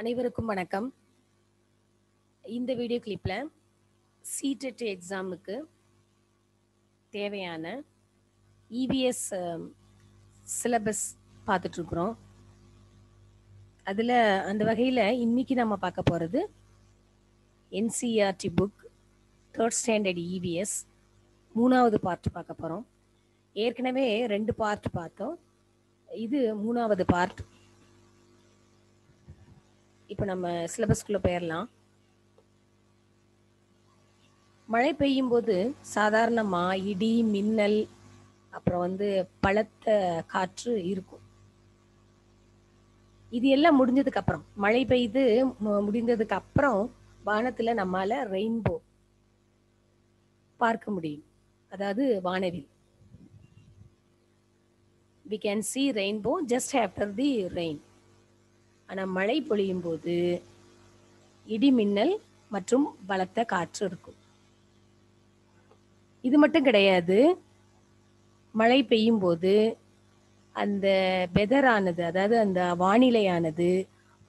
அனைவருக்கும் வணக்கம். இந்த வீடியோ கிளிப்ல சிடெட் எக்ஸாமுக்கு தேவையான இவிஎஸ் சிலபஸ் பார்த்துட்ருக்குறோம். அதில் அந்த வகையில் இன்னைக்கு நம்ம பார்க்க போகிறது NCERT book 3rd standard EVS 3வது பார்ட் பார்க்க போகிறோம். ஏற்கனவே 2 பார்ட் பார்த்தோம், இது 3வது பார்ட். இப்போ நம்ம சிலபஸ்குள்ளே போயிடலாம். மழை பெய்யும் போது சாதாரணமாக இடி மின்னல் அப்புறம் பலத்த காற்று இருக்கும். இது எல்லாம் முடிஞ்சதுக்கு அப்புறம், மழை பெய்து முடிந்ததுக்கு அப்புறம் வானத்தில் நம்மால ரெயின்போ பார்க்க முடியும், அதாவது வானவில். we can see rainbow just after the rain. ஆனால் மழை பொழியும் போது இடி மின்னல் மற்றும் பலத்த காற்று இருக்கும். இது மட்டும் கிடையாது, மழை பெய்யும் போது அந்த வெதரானது, அதாவது அந்த வானிலையானது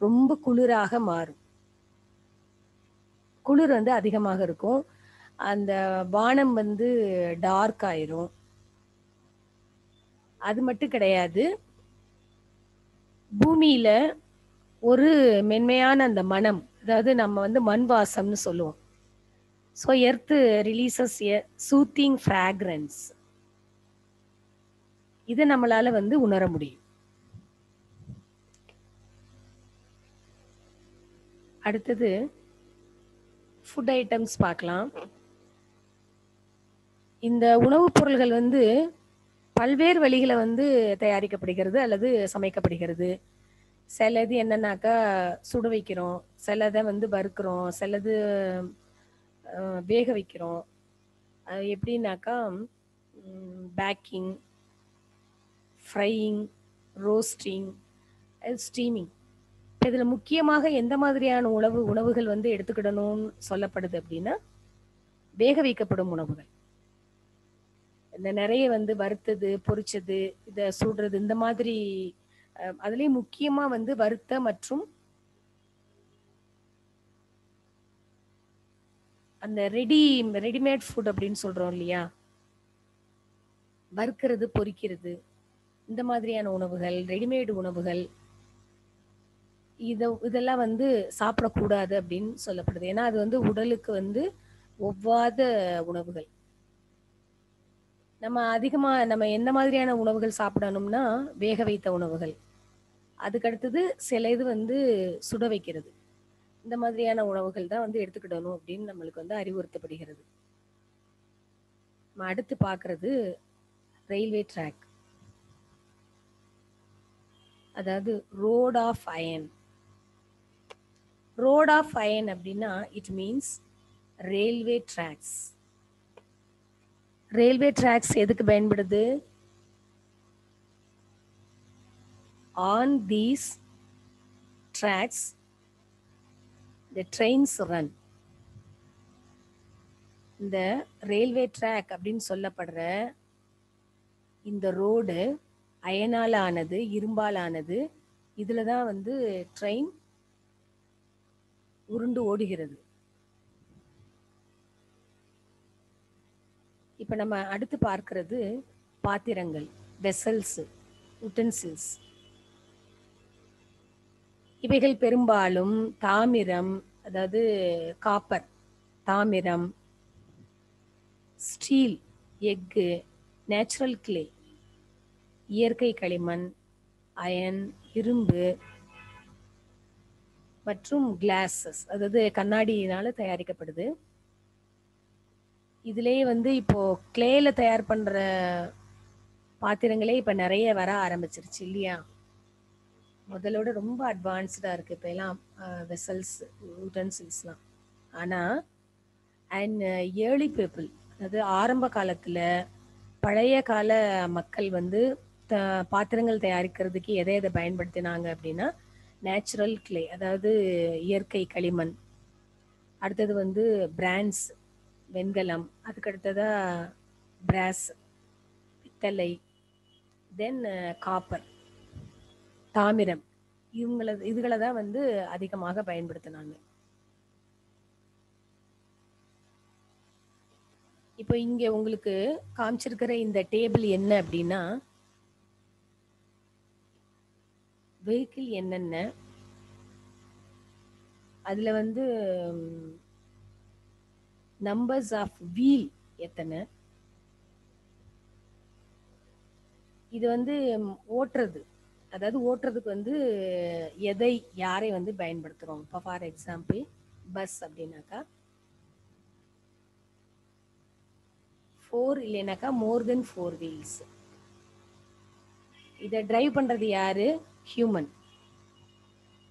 ரொம்ப குளிராக மாறும். குளிர் அதிகமாக இருக்கும், அந்த வானம் டார்க் ஆயிரும். அது மட்டும் கிடையாது, பூமியில ஒரு மென்மையான அந்த மனம், அதாவது நம்ம மண் வாசம்னு சொல்லுவோம். ஸோ எர்த் ரிலீசஸ் எ சூத்திங் ஃப்ராக்ரன்ஸ். இதை நம்மளால உணர முடியும். அடுத்தது ஃபுட் ஐட்டம்ஸ் பார்க்கலாம். இந்த உணவுப் பொருள்கள் பல்வேறு வழிகளை தயாரிக்கப்படுகிறது அல்லது சமைக்கப்படுகிறது. சிலது என்னன்னாக்கா சுட வைக்கிறோம், சிலதை வறுக்கிறோம், சிலது வேக வைக்கிறோம். எப்படின்னாக்கா பேக்கிங், ஃப்ரையிங், ரோஸ்டிங், ஸ்டீமிங். இதில் முக்கியமாக எந்த மாதிரியான உணவுகள் எடுத்துக்கிடணும்னு சொல்லப்படுது அப்படின்னா, வேக வைக்கப்படும் உணவுகள். இந்த நிறைய வறுத்தது, பொரிச்சது, இதை சுடுறது, இந்த மாதிரி. அதுலேயும் முக்கியமாக வறுத்த மற்றும் அந்த ரெடிமேட் ஃபுட் அப்படின்னு சொல்கிறோம் இல்லையா, வறுக்கிறது, பொரிக்கிறது, இந்த மாதிரியான உணவுகள், ரெடிமேடு உணவுகள், இதெல்லாம் சாப்பிடக்கூடாது அப்படின்னு சொல்லப்படுது. ஏன்னா அது உடலுக்கு ஒவ்வாத உணவுகள். நம்ம அதிகமாக நம்ம எந்த மாதிரியான உணவுகள் சாப்பிடணும்னா, வேக வைத்த உணவுகள், அதுக்கடுத்தது சில இது சுட வைக்கிறது, இந்த மாதிரியான உணவுகள் தான் எடுத்துக்கிடணும் அப்படின்னு நம்மளுக்கு அறிவுறுத்தப்படுகிறது. நம்ம அடுத்து பார்க்கறது ரயில்வே ட்ராக், அதாவது road of iron. Road of iron அப்படின்னா it means railway tracks. Railway tracks எதுக்கு பயன்படுது? On these tracks the trains run. இந்த ரயில்வே ட்ராக் அப்படின்னு சொல்லப்படுற இந்த ரோடு அயனால் ஆனது, இரும்பால் ஆனது. இதில் தான் ட்ரெயின் உருண்டு ஓடுகிறது. இப்போ நம்ம அடுத்து பார்க்கிறது பாத்திரங்கள், வெசல்ஸ், யுட்டென்சில்ஸ். இவைகள் பெரும்பாலும் தாமிரம், அதாவது காப்பர், தாமிரம், ஸ்டீல், எஃகு, நேச்சுரல் கிளே, இயற்கை களிமண், அயன், இரும்பு மற்றும் கிளாஸஸ், அதாவது கண்ணாடியினால தயாரிக்கப்படுது. இதுலேயே இப்போ கிளேல தயார் பண்ணுற பாத்திரங்களே இப்போ நிறைய வர ஆரம்பிச்சிருச்சு இல்லையா? முதலோட ரொம்ப அட்வான்ஸ்டாக இருக்குது இப்போ எல்லாம் வெசல்ஸ், யூட்டன்சில்ஸ்லாம். ஆனால் அண்ட் ஏர்லி பீப்புள், அதாவது ஆரம்ப காலத்தில் பழைய கால மக்கள் பாத்திரங்கள் தயாரிக்கிறதுக்கு எதை பயன்படுத்தினாங்க அப்படின்னா, நேச்சுரல் கிளே, அதாவது இயற்கை களிமண். அடுத்தது பிரான்ஸ், வெண்கலம். அதுக்கடுத்ததா பிராஸ், பித்தளை, தென் காப்பர், தாமிரம். இதுகளை தான் வந்து அதிகமாக பயன்படுத்தினாங்க. இப்போ இங்க உங்களுக்கு காமிச்சிருக்கிற இந்த டேபிள் என்ன அப்படின்னா, வெஹிக்கிள் என்னென்ன, அதுல வந்து நம்பர்ஸ் ஆஃப் வீல் எத்தனை, இது வந்து ஓட்டுறது, அதாவது ஓட்டுறதுக்கு வந்து எதை யாரை வந்து பயன்படுத்துறோம். இப்போ ஃபார் எக்ஸாம்பிள் பஸ் அப்படின்னாக்கா 4 இல்லைனாக்கா மோர் தென் 4 வீல்ஸ். இதை டிரைவ் பண்றது யாரு? ஹியூமன்.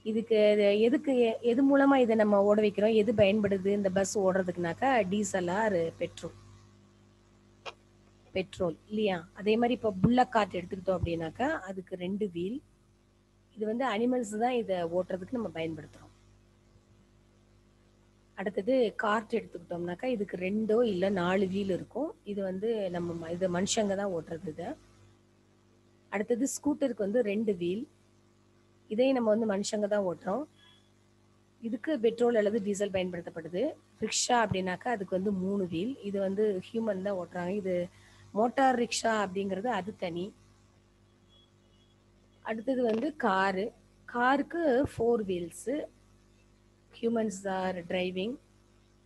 இதுக்கு எதுக்கு எது மூலமா இதை நம்ம ஓட வைக்கிறோம், எது பயன்படுது இந்த பஸ் ஓடுறதுக்குனாக்கா டீசல் ஆர் பெட்ரோல் இல்லையா. அதே மாதிரி இப்போ புல்லக் கார்ட் எடுத்துக்கிட்டோம் அப்படின்னாக்கா அதுக்கு 2 வீல். இது வந்து அனிமல்ஸ் தான் இதை ஓட்டுறதுக்கு நம்ம பயன்படுத்துறோம். அடுத்தது கார்ட் எடுத்துக்கிட்டோம்னாக்கா இதுக்கு 2 இல்லை 4 வீல் இருக்கும். இது வந்து நம்ம இது மனுஷங்க தான் ஓட்டுறது இதை. அடுத்தது ஸ்கூட்டருக்கு வந்து 2 வீல், இதையும் நம்ம வந்து மனுஷங்க தான் ஓட்டுறோம். இதுக்கு பெட்ரோல் அல்லது டீசல் பயன்படுத்தப்படுது. ரிக்ஷா அப்படின்னாக்கா அதுக்கு வந்து 3 வீல், இது வந்து ஹியூமன் தான் ஓட்டுறாங்க. இது மோட்டார் ரிக்ஷா அப்படிங்கிறது அது தனி. அடுத்தது வந்து காருக்கு 4 வீல்ஸு, ஹியூமன்ஸ் ஆர் டிரைவிங்.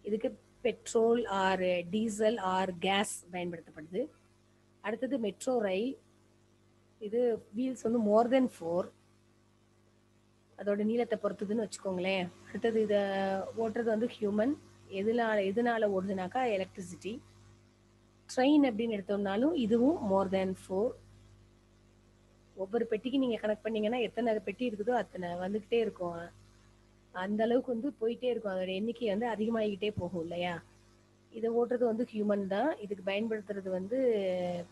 இதுக்கு petrol or diesel or gas பயன்படுத்தப்படுது. அடுத்தது மெட்ரோ ரயில், இது வீல்ஸ் வந்து மோர் தென் 4, அதோட நீளத்தை பொறுத்ததுன்னு வச்சுக்கோங்களேன். அடுத்தது இதை ஓட்டுறது வந்து ஹியூமன். எதனால ஓடுதுனாக்கா எலக்ட்ரிசிட்டி. ட்ரெயின் அப்படின்னு எடுத்தோம்னாலும் இதுவும் மோர் தேன் 4. ஒவ்வொரு பெட்டிக்கு நீங்க கனெக்ட் பண்ணீங்கன்னா எத்தனை பெட்டி இருக்குதோ அத்தனை வந்துகிட்டே இருக்கும். அந்த அளவுக்கு வந்து போயிட்டே இருக்கும், அதோட எண்ணிக்கை வந்து அதிகமாகிக்கிட்டே போகும் இல்லையா. இதை ஓட்டுறது வந்து ஹியூமன் தான். இதுக்கு பயன்படுத்துறது வந்து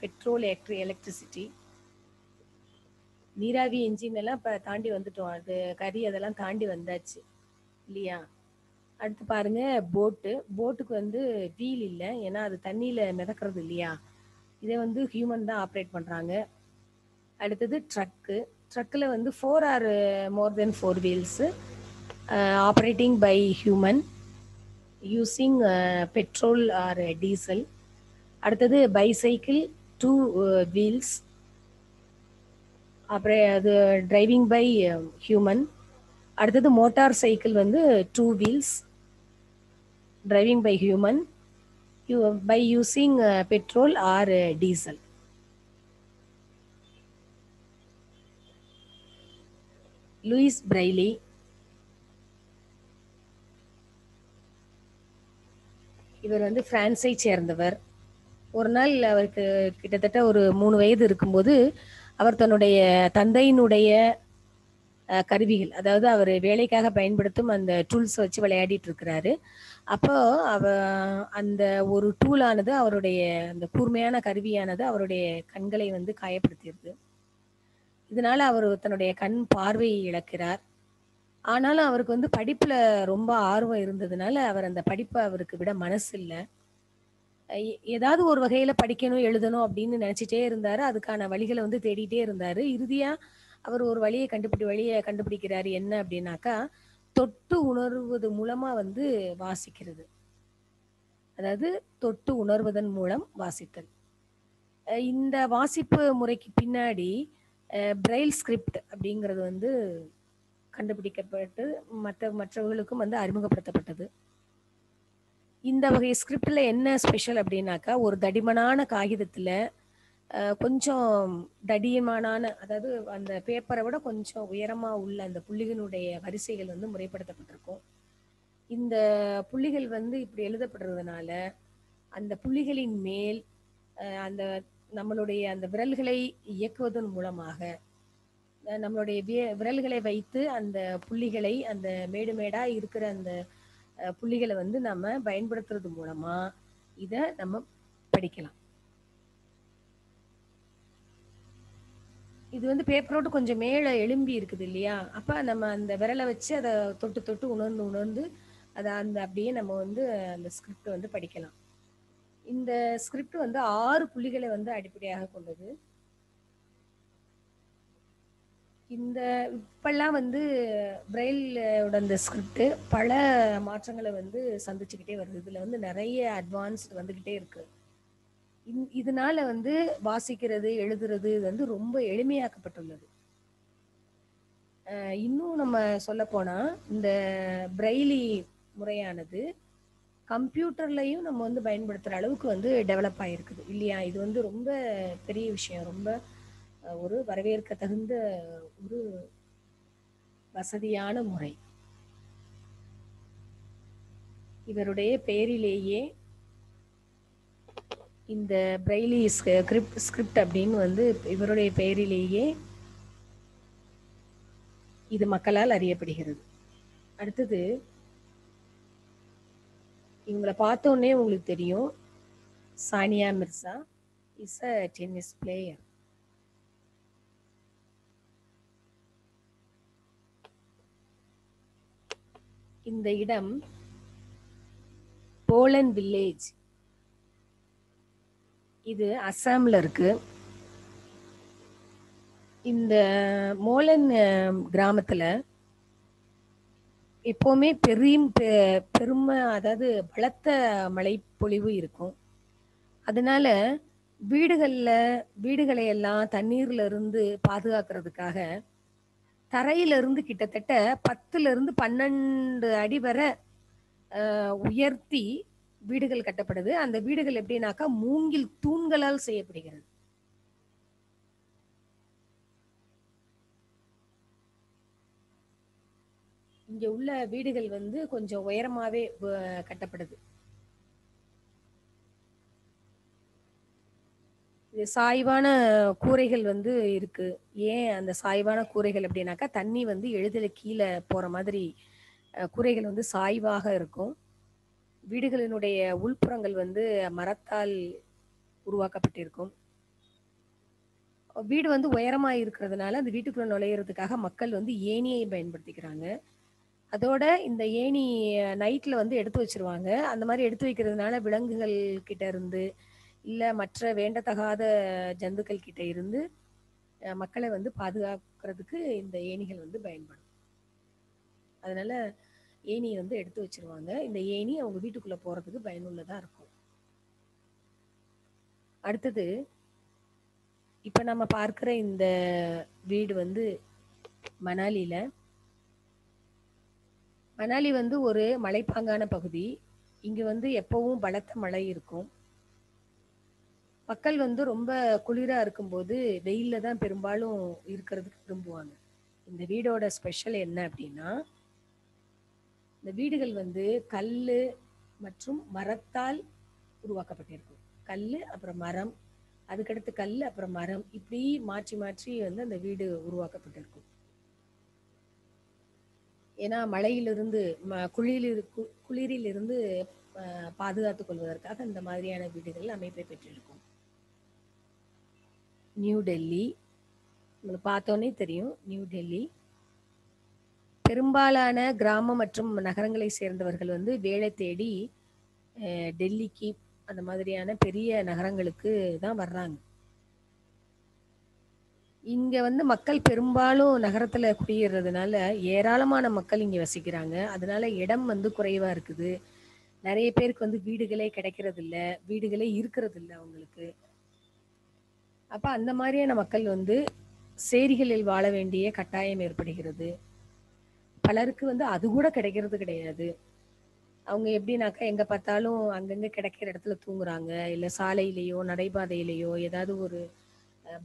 பெட்ரோல், எலக்ட்ரிசிட்டி. நீராவி என்ஜின் எல்லாம் இப்போ தாண்டி வந்துட்டோம், அது கரி அதெல்லாம் தாண்டி வந்தாச்சு இல்லையா. அடுத்து பாருங்க போட்டுக்கு வந்து வீல் இல்லை, ஏன்னா அது தண்ணியில மிதக்கிறது இல்லையா. இதை வந்து ஹியூமன் தான் ஆப்ரேட் பண்றாங்க. அடுத்தது ட்ரக்கில் வந்து 4 or more then 4 wheels operating by human using petrol or diesel. அடுத்தது பைசைக்கிள் 2 வீல்ஸ், அப்புறம் அது டிரைவிங் பை ஹியூமன். அடுத்தது மோட்டார் சைக்கிள் வந்து 2 wheels, driving by human by using petrol or diesel. Louis Braille, இவர் வந்து பிரான்ஸை சேர்ந்தவர். ஒரு நாள் அவருக்கு கிட்டத்தட்ட ஒரு 3 வயது இருக்கும்போது அவர் தன்னுடைய தந்தையினுடைய கருவிகள், அதாவது அவர் வேலைக்காக பயன்படுத்தும் அந்த டூல்ஸ் வச்சு விளையாடிட்டு இருக்கிறாரு. அப்போ அந்த ஒரு டூலானது, அவருடைய அந்த கூர்மையான கருவியானது அவருடைய கண்களை வந்து காயப்படுத்திடுது. இதனால அவர் தன்னுடைய கண் பார்வையை இழக்கிறார். ஆனாலும் அவருக்கு வந்து படிப்புல ரொம்ப ஆர்வம் இருந்ததுனால அவர் அந்த படிப்பை அவருக்கு விட மனசு இல்லை. ஏதாவது ஒரு வகையில படிக்கணும் எழுதணும் அப்படின்னு நினைச்சிட்டே இருந்தாரு. அதுக்கான வழிகளை வந்து தேடிட்டே இருந்தாரு. இறுதியா அவர் ஒரு வழியை கண்டுபிடிக்கிறாரு. என்ன அப்படின்னாக்கா, தொட்டு உணர்வது மூலமா வந்து வாசிக்கிறது, அதாவது தொட்டு உணர்வதன் மூலம் வாசித்தல். இந்த வாசிப்பு முறைக்கு பின்னாடி பிரெயில் ஸ்கிரிப்ட் அப்படிங்கிறது வந்து கண்டுபிடிக்கப்பட்டு மற்றவர்களுக்கும் வந்து அறிமுகப்படுத்தப்பட்டது. இந்த வகை ஸ்கிரிப்ட்ல என்ன ஸ்பெஷல் அப்படின்னாக்கா, ஒரு தடிமனான காகிதத்துல கொஞ்சம் தடிமனான, அதாவது அந்த பேப்பரை விட கொஞ்சம் உயரமா உள்ள அந்த புள்ளிகளுடைய வரிசைகள் வந்து முறைப்படுத்தப்பட்டிருக்கும். இந்த புள்ளிகள் வந்து இப்படி எழுதப்படுறதுனால அந்த புள்ளிகளின் மேல் அந்த நம்மளுடைய அந்த விரல்களை இயக்குவதன் மூலமாக, நம்மளுடைய விரல்களை வைத்து அந்த புள்ளிகளை, அந்த மேடு மேடா இருக்கிற அந்த புள்ளிகளை வந்து நம்ம பயன்படுத்துறது மூலமா இத நம்ம படிக்கலாம். இது வந்து பேப்பரோடு கொஞ்சம் மேலே எழும்பி இருக்குது இல்லையா. அப்ப நம்ம அந்த விரலை வச்சு அதை தொட்டு தொட்டு உணர்ந்து அதை அப்படியே நம்ம வந்து அந்த ஸ்கிரிப்ட் வந்து படிக்கலாம். இந்த ஸ்கிரிப்ட் வந்து 6 புள்ளிகளை வந்து அடிப்படையாக கொண்டது. இந்த இப்பெல்லாம் வந்து பிரெயிலோட இந்த ஸ்கிரிப்ட் பல மாற்றங்களை வந்து சந்திச்சுக்கிட்டே வருது. இதுல வந்து நிறைய அட்வான்ஸ்டு வந்துகிட்டே இருக்கு. இதனால வந்து வாசிக்கிறது எழுதுறது வந்து ரொம்ப எளிமையாக்கப்பட்டுள்ளது. இன்னும் நம்ம சொல்ல போனா இந்த பிரெய்லி முறையானது கம்ப்யூட்டர்லயும் நம்ம வந்து பயன்படுத்துற அளவுக்கு வந்து டெவலப் ஆயிருக்குது இல்லையா? இது வந்து ரொம்ப பெரிய விஷயம். ரொம்ப ஒரு வரவேற்க தகுந்த ஒரு வசதியான முறை. இவருடைய பெயரிலேயே இந்த பிரெய்லி ஸ்கிரிப்ட் அப்படின்னு வந்து இவருடைய பெயரிலேயே இது மக்களால் அறியப்படுகிறது. அடுத்தது இவங்களை பார்த்தோன்னே உங்களுக்கு தெரியும், Sania Mirza is a tennis player. இந்த இடம் போலன் வில்லேஜ், இது அசாம்ல இருக்கு. இந்த மோலன் கிராமத்துல எப்பவுமே பெருமை, அதாவது பலத்த மழை பொழிவு இருக்கும். அதனால வீடுகளை எல்லாம் தண்ணீர்ல இருந்து பாதுகாக்கிறதுக்காக தரையில இருந்து கிட்டத்தட்ட 10ல இருந்து 12 அடி வரை உயர்த்தி வீடுகள் கட்டப்படுது. அந்த வீடுகள் எப்படின்னாக்கா மூங்கில் தூண்களால் செய்யப்படுகிறது. இங்க உள்ள வீடுகள் வந்து கொஞ்சம் உயரமாவே கட்டப்படுது. இது சாய்வான கூரைகள் வந்து இருக்கு. ஏன் அந்த சாய்வான கூரைகள் அப்படின்னாக்கா தண்ணி வந்து எளிதில் கீழே போற மாதிரி கூரைகள் வந்து சாய்வாக இருக்கும். வீடுகளினுடைய உள்புறங்கள் வந்து மரத்தால் உருவாக்கப்பட்டிருக்கும். வீடு வந்து உயரமா இருக்கிறதுனால அந்த வீட்டுக்குள்ள நுழையிறதுக்காக மக்கள் வந்து ஏணியை பயன்படுத்திக்கிறாங்க. அதோட இந்த ஏணி நைட்ல வந்து எடுத்து வச்சிருவாங்க. அந்த மாதிரி எடுத்து வைக்கிறதுனால விலங்குகள் கிட்ட இருந்து இல்ல மற்ற வேண்டத்தகாத ஜந்துக்கள் கிட்ட இருந்து மக்களை வந்து பாதுகாக்கிறதுக்கு இந்த ஏணிகள் வந்து பயன்படும். அதனால ஏணியை வந்து எடுத்து வச்சிருவாங்க. இந்த ஏணி அவங்க வீட்டுக்குள்ள போறதுக்கு பயனுள்ளதா இருக்கும். அடுத்தது இப்ப நம்ம பார்க்கிற இந்த வீடு வந்து மணாலி வந்து ஒரு மலைப்பாங்கான பகுதி. இங்க வந்து எப்பவும் பலத்த மழை இருக்கும். மக்கள் வந்து ரொம்ப குளிரா இருக்கும்போது வெயில்ல தான் பெரும்பாலும் இருக்கிறதுக்கு விரும்புவாங்க. இந்த வீடோட ஸ்பெஷல் என்ன அப்படின்னா, இந்த வீடுகள் வந்து கல்லு மற்றும் மரத்தால் உருவாக்கப்பட்டிருக்கும். கல்லு அப்புறம் மரம், அதுக்கடுத்து கல்லு அப்புறம் மரம், இப்படி மாற்றி மாற்றி வந்து அந்த வீடு உருவாக்கப்பட்டிருக்கும். ஏன்னா மழையிலிருந்து குளிரிலிருந்து பாதுகாத்துக் கொள்வதற்காக இந்த மாதிரியான வீடுகள் அமைப்பை பெற்றிருக்கும். நியூ டெல்லி, உங்களுக்கு பார்த்தோன்னே தெரியும் நியூ டெல்லி. பெரும்பாலான கிராமம் மற்றும் நகரங்களை சேர்ந்தவர்கள் வந்து வேலை தேடி டெல்லிக்கு அந்த மாதிரியான பெரிய நகரங்களுக்கு தான் வர்றாங்க. இங்க வந்து மக்கள் பெரும்பாலும் நகரத்துல குடியேறதுனால ஏராளமான மக்கள் இங்க வசிக்கிறாங்க. அதனால இடம் வந்து குறைவா இருக்குது. நிறைய பேருக்கு வந்து வீடுகளே கிடைக்கிறது இல்ல, வீடுகளே இருக்கிறது இல்ல அவங்களுக்கு. அப்ப அந்த மாதிரியான மக்கள் வந்து சேரிகளில் வாழ வேண்டிய கட்டாயம் ஏற்படுகிறது. பலருக்கு வந்து அது கூட கிடைக்கிறது கிடையாது. அவங்க எப்படின்னாக்கா எங்க பார்த்தாலும் அங்கங்க கிடைக்கிற இடத்துல தூங்குறாங்க. இல்ல சாலையிலேயோ நடைபாதையிலேயோ ஏதாவது ஒரு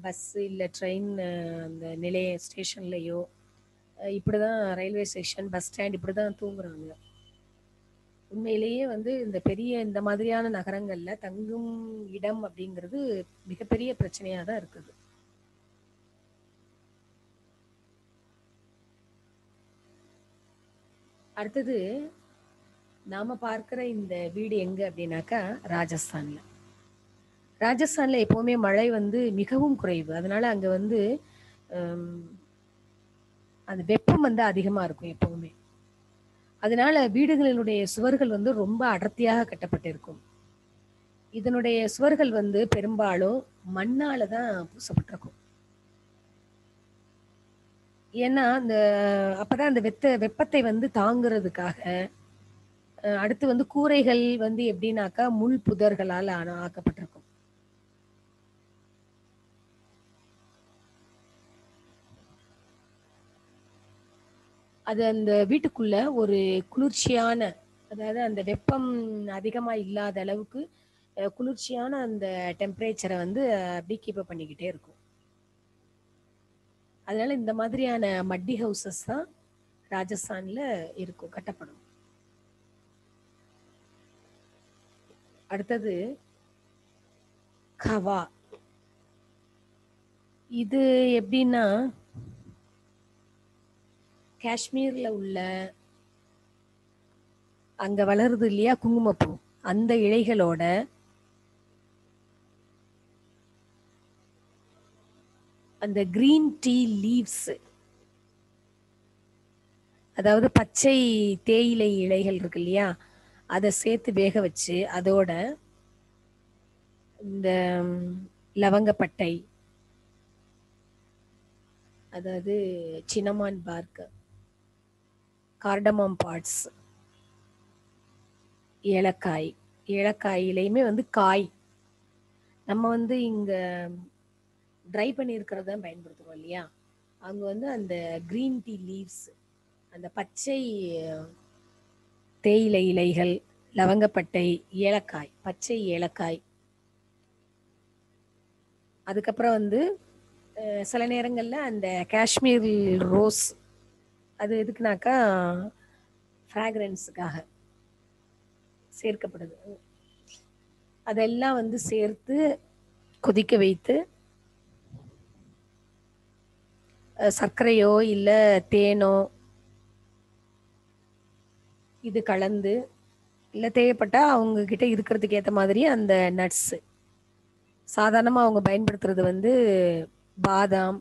பஸ் இல்ல ட்ரெயின் அந்த நிலைய ஸ்டேஷன்லயோ இப்படிதான், ரயில்வே ஸ்டேஷன் பஸ் ஸ்டாண்ட் இப்படிதான் தூங்குறாங்க. உண்மையிலேயே வந்து இந்த மாதிரியான நகரங்கள்ல தங்கும் இடம் அப்படிங்கிறது மிகப்பெரிய பிரச்சனையா தான் இருக்குது. அடுத்தது நாம பார்க்கிற இந்த வீடு எங்க அப்படின்னாக்கா ராஜஸ்தான்ல. ராஜஸ்தான்ல எப்பவுமே மழை வந்து மிகவும் குறைவு. அதனால அங்க வந்து அந்த வெப்பம் வந்து அதிகமா இருக்கும் எப்பவுமே. அதனால வீடுகளினுடைய சுவர்கள் வந்து ரொம்ப அடர்த்தியாக கட்டப்பட்டிருக்கும். இதனுடைய சுவர்கள் வந்து பெரும்பாலும் மண்ணால தான் பூசப்பட்டிருக்கும். ஏன்னா அந்த அப்பதான் அந்த வெப்பத்தை வந்து தாங்குறதுக்காக. அடுத்து வந்து கூரைகள் வந்து எப்படின்னாக்கா முள் புதர்களால் ஆக்கப்பட்டிருக்கும். அது அந்த வீட்டுக்குள்ள ஒரு குளிர்ச்சியான, அதாவது அந்த வெப்பம் அதிகமா இல்லாத அளவுக்கு குளிர்ச்சியான அந்த டெம்பரேச்சரை வந்து அப்படியே கீப் பண்ணிக்கிட்டே இருக்கும். அதனால இந்த மாதிரியான மட்டி ஹவுசஸ் தான் ராஜஸ்தான்ல இருக்கும், கட்டப்படும். அடுத்தது கவா. இது எப்படின்னா காஷ்மீர்ல உள்ள அங்க வளருது இல்லையா குங்குமப்பூ, அந்த இலைகளோட அந்த கிரீன் டீ லீவ்ஸ், அதாவது பச்சை தேயிலை இலைகள் இருக்கு இல்லையா, அதை சேர்த்து வேக வச்சு அதோட இந்த லவங்கப்பட்டை, அதாவது சின்னமான் பார்க், கார்டமம் பார்ட்ஸ், ஏலக்காய். ஏலக்காயிலையுமே வந்து காய் நம்ம வந்து இங்க ட்ரை பண்ணியிருக்கிறத பயன்படுத்துவோம் இல்லையா, அங்க வந்து அந்த கிரீன் டீ லீவ்ஸ், அந்த பச்சை தேயிலை இலைகள், லவங்கப்பட்டை, ஏலக்காய், பச்சை ஏலக்காய். அதுக்கப்புறம் வந்து சில நேரங்கள்ல அந்த காஷ்மீர் ரோஸ், அது எதுக்குனாக்கா ஃப்ராக்ரன்ஸுக்காக சேர்க்கப்படுது. அதெல்லாம் வந்து சேர்த்து கொதிக்க வைத்து சர்க்கரையோ இல்ல தேனோ இது கலந்து, இல்ல தேவைப்பட்டா அவங்க கிட்ட இருக்கிறதுக்கு ஏத்த மாதிரி அந்த நட்ஸ், சாதாரணமா அவங்க பயன்படுத்துறது வந்து பாதாம்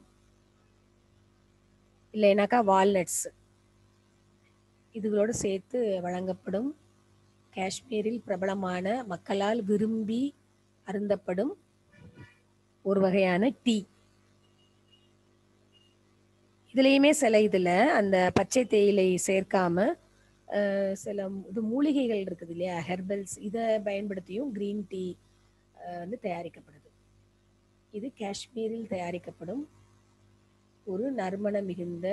இல்லைனாக்கா வால்நட்ஸ், இதுகளோடு சேர்த்து வழங்கப்படும் காஷ்மீரில் பிரபலமான மக்களால் விரும்பி அருந்தப்படும் ஒரு வகையான டீ. இதுலயுமே சில இதுல அந்த பச்சை தேயிலை சேர்க்காம சில இது மூலிகைகள் இருக்குது இல்லையா, ஹெர்பல்ஸ், இதை பயன்படுத்தியும் கிரீன் டீ வந்து தயாரிக்கப்படுது. இது காஷ்மீரில் தயாரிக்கப்படும் ஒரு நறுமண மிகுந்த,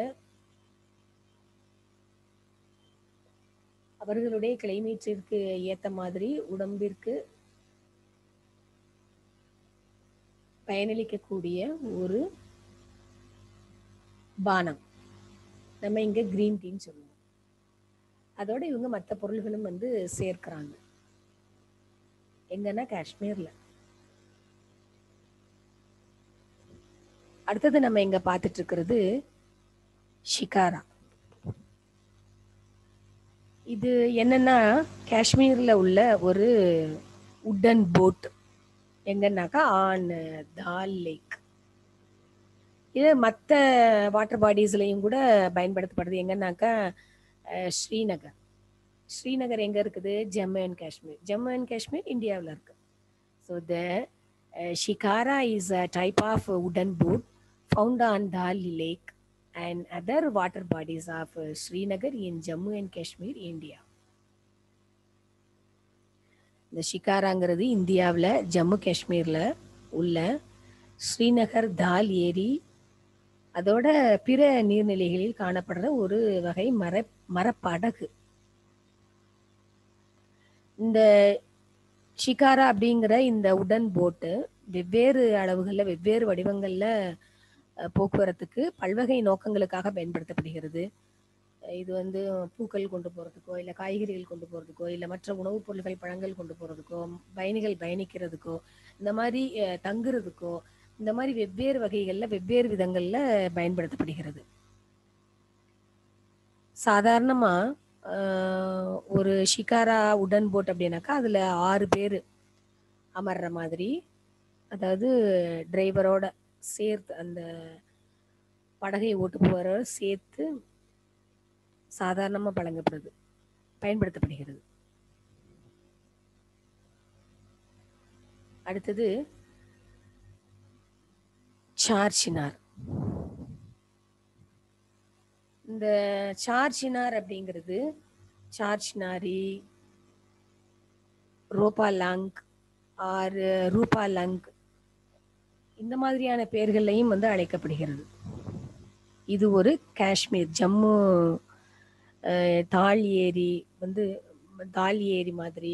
அவர்களுடைய கிளைமேட்டிற்கு ஏத்த மாதிரி உடம்பிற்கு பயனளிக்கக்கூடிய ஒரு பானம். நம்ம இங்க கிரீன் டீன்னு சொல்லுவோம். அதோட இவங்க மற்ற பொருள்களும் வந்து சேர்க்கிறாங்க. எங்கன்னா காஷ்மீர்ல. அடுத்தது நம்ம இங்க பார்த்துட்டு இருக்கிறது ஷிகாரா. இது என்னன்னா காஷ்மீர்ல உள்ள ஒரு wooden boat. எங்கன்னாக்கா on Dal lakh. இது மற்ற வாட்டர் பாடிஸ்லையும் கூட பயன்படுத்தப்படுது. எங்கன்னாக்கா ஸ்ரீநகர். ஸ்ரீநகர் எங்க இருக்குது? ஜம்மு அண்ட் காஷ்மீர். ஜம்மு அண்ட் காஷ்மீர் இந்தியாவில் இருக்கு. So the shikara is a type of wooden boat found on Dal lake and other water bodies of Srinagar in Jammu and Kashmir, India. இந்த ஷிகாராங்கிறது இந்தியாவில் ஜம்மு காஷ்மீரில் உள்ள ஸ்ரீநகர் தால் ஏரி அதோட பிற நீர்நிலைகளில் காணப்படுற ஒரு வகை மரப்படகு. இந்த ஷிகாரா அப்படிங்கிற இந்த உடன் போட்டு வெவ்வேறு அளவுகளில் வெவ்வேறு வடிவங்களில் போக்குவரத்துக்கு பல்வகை நோக்கங்களுக்காக பயன்படுத்தப்படுகிறது. இது வந்து பூக்கள் கொண்டு போகிறதுக்கோ இல்லை காய்கறிகள் கொண்டு போகிறதுக்கோ இல்லை மற்ற உணவுப் பொருட்கள் பழங்கள் கொண்டு போகிறதுக்கோ பயணிகள் பயணிக்கிறதுக்கோ இந்த மாதிரி தங்குறதுக்கோ இந்த மாதிரி வெவ்வேறு வகைகளில் வெவ்வேறு விதங்களில் பயன்படுத்தப்படுகிறது. சாதாரணமாக ஒரு ஷிகாரா உடன் போட் அப்படின்னாக்கா அதில் 6 பேர் அமர்ற மாதிரி, அதாவது டிரைவரோட சேர்த்து அந்த படகை ஓட்டுபவரோட சேர்த்து சாதாரணமாக பயன்படுத்தப்படுகிறது. அடுத்தது சார் சினார். இந்த சார்ஜினார் அப்படிங்கிறது சார்ஜ்னாரி, ரோபாலாங் ஆர் ரூபாலங் இந்த மாதிரியான பெயர்களையும் வந்து அழைக்கப்படுகிறது. இது ஒரு காஷ்மீர் ஜம்மு தால் ஏரி வந்து தால் ஏரி மாதிரி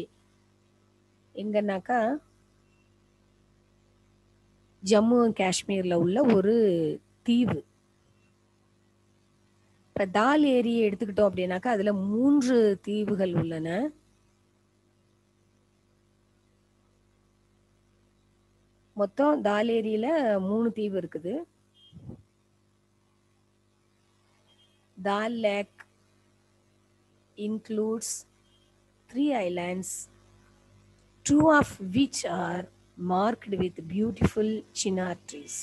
எங்கன்னாக்கா ஜம்மு காஷ்மீர்ல உள்ள ஒரு தீவு. இப்ப தால் ஏரியை எடுத்துக்கிட்டோம் அப்படின்னாக்கா அதுல 3 தீவுகள் உள்ளன. மொத்தம் தால் ஏரியில 3 தீவு இருக்குது. Dal Lake includes 3 islands, 2 of which are marked with beautiful chinar trees.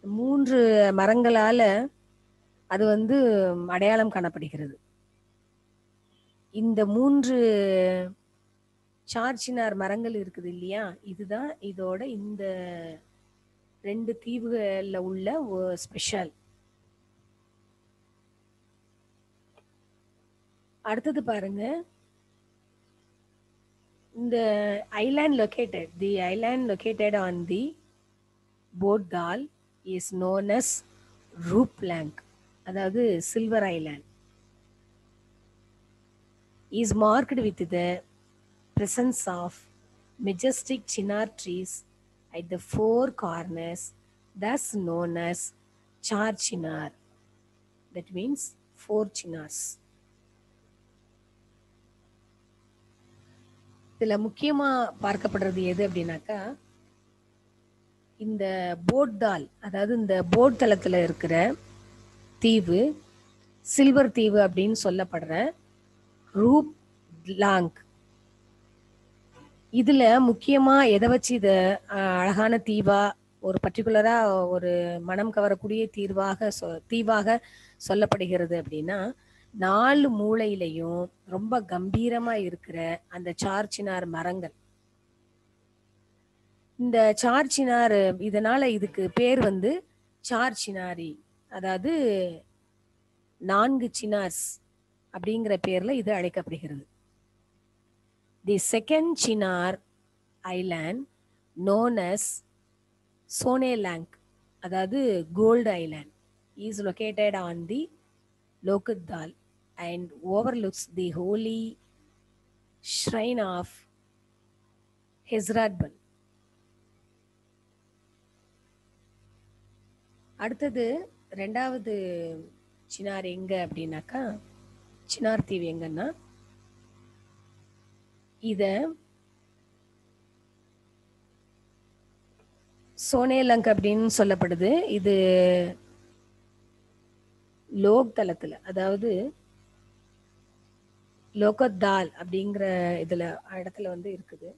3 மரங்களால அது வந்து அடையாளம் காணப்படுகிறது. இந்த 3 சார்ஜினார் மரங்கள் இருக்குது இல்லையா, இதுதான் இதோட இந்த 2 தீவுகள்ல உள்ள ஸ்பெஷல். அடுத்தது பாருங்க, இந்த island located on the Bodh Dal is known as Ruplang, அதாவது silver island, is marked with the presence of majestic chinar trees at the 4 corners, thus known as Char Chinar. That means 4 chinars. இதுல முக்கியமா பார்க்கப்படுறது எது அப்படின்னாக்கா, இந்த போட்டால், அதாவது இந்த boat தளத்துல இருக்கிற தீவு சில்வர் தீவு அப்படின்னு சொல்லப்படுற ரூப் லாங். இதுல முக்கியமா எதை வச்சு இத அழகான தீவா, ஒரு பர்டிகுலரா ஒரு மனம் கவரக்கூடிய தீவாக சொல்லப்படுகிறது அப்படின்னா, 4 மூலையிலையும் ரொம்ப கம்பீரமா இருக்கிற அந்த சார்ஜினார் மரங்கள். இந்த சார்ஜினார், இதனால இதுக்கு பேர் வந்து சார்ஜினாரி, அதாவது 4 சினார்ஸ் அப்படிங்கிற பேர்ல இது அழைக்கப்படுகிறது. தி செகண்ட் சினார் ஐலாண்ட் known as Sonelang, அதாவது gold island, is located on the Lokat Dal and overlooks the holy shrine of Hezrat Bal. அடுத்தது 2வது சினார் எங்க அப்படின்னாக்கா, சினார் தீவு எங்கன்னா இத சோனேலங்க் அப்படின்னு சொல்லப்படுது. இது லோக் தளத்துல, அதாவது லோகத்தால் அப்படிங்கிற இதுல இடத்துல வந்து இருக்குது.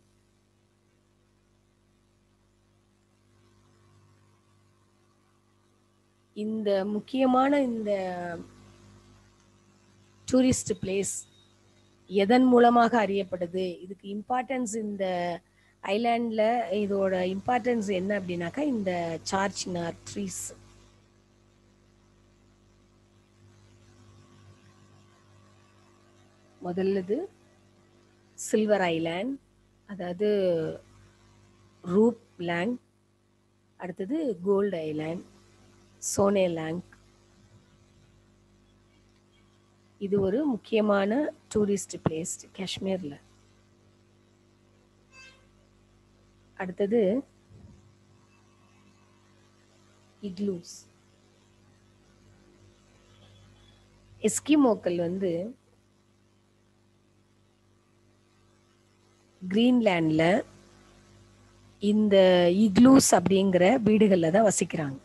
இந்த முக்கியமான இந்த டூரிஸ்ட் பிளேஸ் எதன் மூலமாக அறியப்படுது, இதுக்கு இம்பார்ட்டன்ஸ், இந்த ஐலாண்ட்ல இதோட இம்பார்ட்டன்ஸ் என்ன அப்படின்னாக்கா இந்த சார்ஜினார் ட்ரீஸ். முதல்லது சில்வர் ஐலாண்ட், அதாவது ரூப் லேங். அடுத்தது கோல்டு ஐலாண்ட், சோனேலாங். இது ஒரு முக்கியமான டூரிஸ்ட் பிளேஸ் காஷ்மீர்ல. அடுத்தது இக்லூஸ். எஸ்கிமோக்கள் வந்து கிரீன்லாண்ட்ல இந்த இக்லூஸ் அப்படிங்கிற வீடுகள்ல தான் வசிக்கிறாங்க.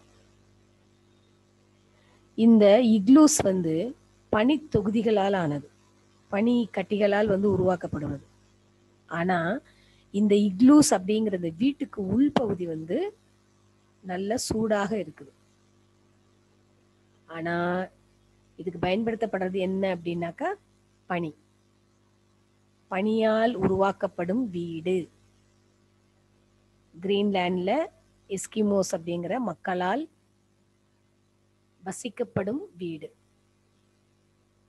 இந்த இக்லூஸ் வந்து பனி தொகுதிகளால் ஆனது, பனி கட்டிகளால் வந்து உருவாக்கப்படுவது. ஆனா இந்த இக்லூஸ் அப்படிங்கிறது வீட்டுக்கு உள்பகுதி வந்து நல்ல சூடாக இருக்குது. ஆனா இதுக்கு பயன்படுத்தப்படுறது என்ன அப்படின்னாக்கா பனி, பனியால் உருவாக்கப்படும் வீடு. கிரீன்லாண்ட்ல எஸ்கிமோஸ் அப்படிங்கிற மக்களால் வசிக்கப்படும் வீடு.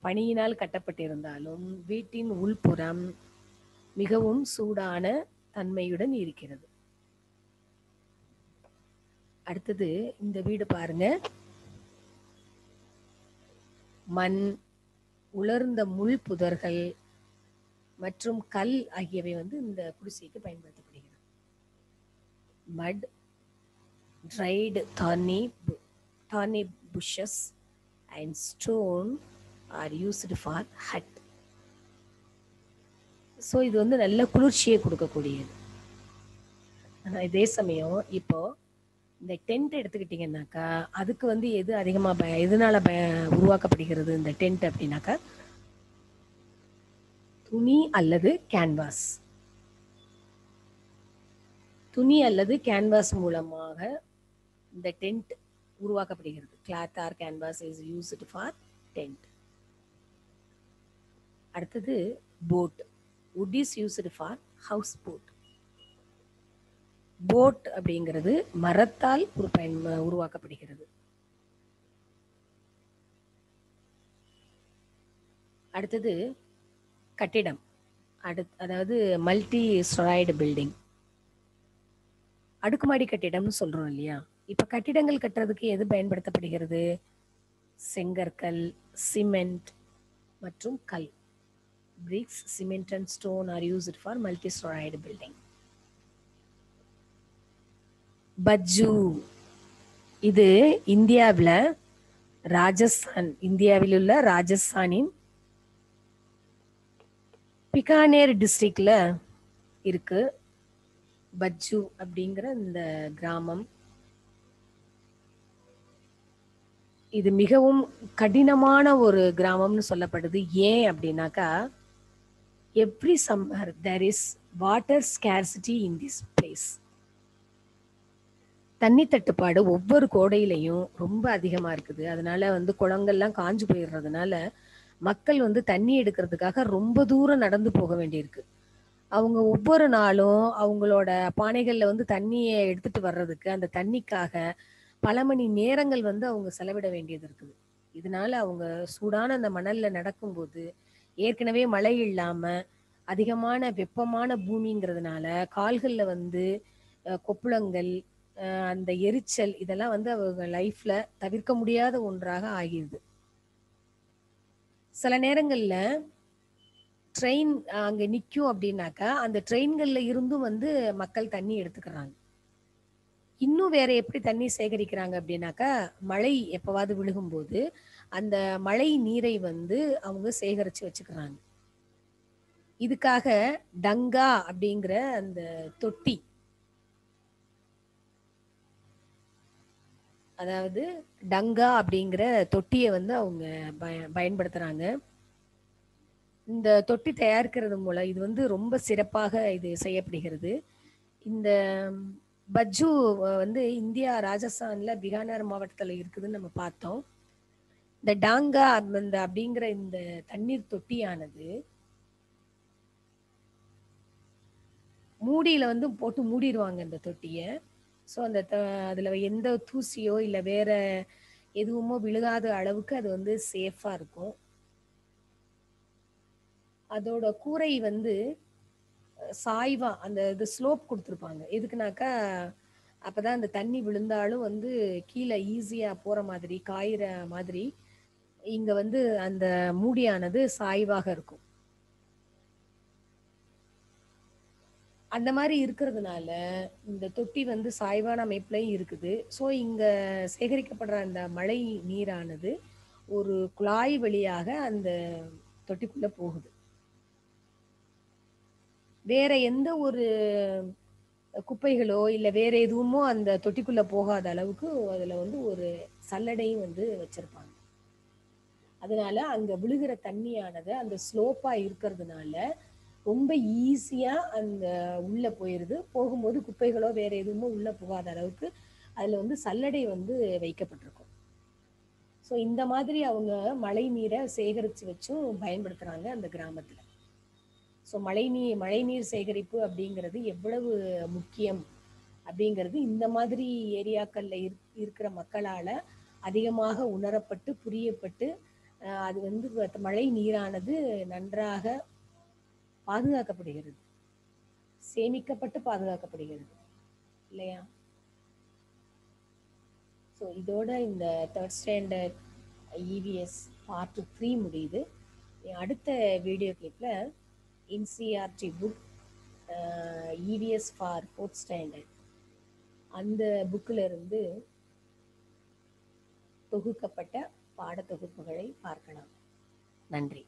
பனியினால் கட்டப்பட்டிருந்தாலும் வீட்டின் உள்புறம் மிகவும் சூடான தன்மையுடன் இருக்கிறது. அடுத்தது இந்த வீடு பாருங்க. மண், உலர்ந்த முள் புதர்கள் மற்றும் கல் ஆகியவை வந்து இந்த குடிசைக்கு பயன்படுத்தப்படுகிறது. மட், dried thorny bushes and stone are used for hut. So இது வந்து நல்ல குளிர்ச்சியை கொடுக்கக்கூடியது. ஆனால் இதே சமயம் இப்போ இந்த டென்ட் எடுத்துக்கிட்டிங்கன்னாக்கா அதுக்கு வந்து எது அதிகமாக எதனால உருவாக்கப்படுகிறது இந்த டென்ட் அப்படின்னாக்கா, துணி அல்லது கேன்வாஸ். துணி அல்லது கேன்வாஸ் மூலமாக இந்த டென்ட் உருவாக்கப்படுகிறது. Cloth or canvas is used for tent. அடுத்தது boat. wood is used for house boat. Boat அப்படிங்கிறது மரத்தால் உருவாக்கப்படுகிறது. அடுத்தது கட்டிடம். அதாவது மல்டி ஸ்டோரைடு பில்டிங், அடுக்குமாடி கட்டிடம்னு சொல்றோம் இல்லையா. இப்ப கட்டிடங்கள் கட்டுறதுக்கு எது பயன்படுத்தப்படுகிறது? செங்கற்கள், சிமெண்ட் மற்றும் கல். Bricks, cement and stone are used for multi-storied building. பஜ்ஜு. இது இந்தியாவில் உள்ள ராஜஸ்தானின் பிகானேர் டிஸ்ட்ரிக்ட்ல இருக்கு பஜ்ஜு அப்படிங்கிற இந்த கிராமம். இது மிகவும் கடினமான ஒரு கிராமம்னு சொல்லப்படுது. ஏன் அப்படின்னாக்கா, every summer there is water scarcity in this place. தண்ணி தட்டுப்பாடு ஒவ்வொரு கோடையிலையும் ரொம்ப அதிகமா இருக்குது. அதனால வந்து குளங்கள்லாம் காஞ்சு போயிடுறதுனால மக்கள் வந்து தண்ணி எடுக்கிறதுக்காக ரொம்ப தூரம் நடந்து போக வேண்டியிருக்கு. அவங்க ஒவ்வொரு நாளும் அவங்களோட பானைகள்ல வந்து தண்ணியை எடுத்துட்டு வர்றதுக்கு, அந்த தண்ணிக்காக பல மணி நேரங்கள் வந்து அவங்க செலவிட வேண்டியது இருக்குது. இதனால அவங்க சூடான அந்த மணல்ல நடக்கும்போது, ஏற்கனவே மழை இல்லாம அதிகமான வெப்பமான பூமிங்கிறதுனால கால்கள்ல வந்து கொப்புளங்கள், அந்த எரிச்சல், இதெல்லாம் வந்து அவங்க லைஃப்ல தவிர்க்க முடியாத ஒன்றாக ஆகிடுது. சில நேரங்கள்ல ட்ரெயின் அங்க நிற்கும் அப்படின்னாக்கா அந்த ட்ரெயின்கள்ல இருந்தும் வந்து மக்கள் தண்ணி எடுத்துக்கிறாங்க. இன்னும் வேற எப்படி தண்ணி சேகரிக்கிறாங்க அப்படின்னாக்கா, மழை எப்பவாவது விழுகும்போது அந்த மழை நீரை வந்து அவங்க சேகரிச்சு வச்சுக்கிறாங்க. இதுக்காக டங்கா அப்படிங்கிற அந்த தொட்டி, அதாவது டங்கா அப்படிங்கிற தொட்டியை வந்து அவங்க பயன்படுத்துறாங்க. இந்த தொட்டி தயாரிக்கிறது மூலம் இது வந்து ரொம்ப சிறப்பாக இது செய்யப்படுகிறது. இந்த பஜ்ஜு வந்து இந்தியா ராஜஸ்தான்ல பிகானர் மாவட்டத்தில் இருக்குதுன்னு நம்ம பார்த்தோம். இந்த டாங்கா அப்படிங்கிற இந்த தண்ணீர் தொட்டியானது மூடியில வந்து போட்டு மூடிடுவாங்க இந்த தொட்டியை. ஸோ அந்த அதுல எந்த தூசியோ இல்லை வேற எதுவுமோ விழுகாத அளவுக்கு அது வந்து சேஃபா இருக்கும். அதோட கூரை வந்து சாய்வா அந்த இது ஸ்லோப் கொடுத்துருப்பாங்க. எதுக்குனாக்கா அப்பதான் அந்த தண்ணி விழுந்தாலும் வந்து கீழே ஈஸியா போற மாதிரி, காயிற மாதிரி இங்க வந்து அந்த மூடியானது சாய்வாக இருக்கும். அந்த மாதிரி இருக்கிறதுனால இந்த தொட்டி வந்து சாய்வான அமைப்புலையும் இருக்குது. ஸோ இங்க சேகரிக்கப்படுற அந்த மழை நீரானது ஒரு குழாய் வழியாக அந்த தொட்டிக்குள்ள போகுது. வேற எந்த ஒரு குப்பைகளோ இல்லை வேற எதுவுமோ அந்த தொட்டிக்குள்ள போகாத அளவுக்கு அதுல வந்து ஒரு சல்லடையும் வந்து வச்சிருப்பாங்க. அதனால அங்க விழுகிற தண்ணியானது அந்த ஸ்லோப்பா இருக்கிறதுனால ரொம்ப ஈஸியா அந்த உள்ள போயிருது. போகும்போது குப்பைகளோ வேற எதுவுமோ உள்ள போகாத அளவுக்கு அதுல வந்து சல்லடை வந்து வைக்கப்பட்டிருக்கும். ஸோ இந்த மாதிரி அவங்க மழை நீரை சேகரித்து வச்சும் பயன்படுத்துறாங்க அந்த கிராமத்துல. ஸோ மழைநீர் சேகரிப்பு அப்படிங்கிறது எவ்வளவு முக்கியம் அப்படிங்கிறது இந்த மாதிரி ஏரியாக்கள்ல இருக்கிற மக்களால அதிகமாக உணரப்பட்டு புரியப்பட்டு அது வந்து மழை நீரானது நன்றாக பாதுகாக்கப்படுகிறது, சேமிக்கப்பட்டு பாதுகாக்கப்படுகிறது இல்லையா? ஸோ இதோட இந்த தேர்ட் ஸ்டாண்டர்ட் இவிஎஸ் பார்ட் 3 முடியுது. அடுத்த வீடியோ கிளிப்பில் NCERT book EVS for fourth standard அந்த புக்கில் இருந்து தொகுக்கப்பட்ட பாடத்தொகுப்புகளை பார்க்கலாம். நன்றி.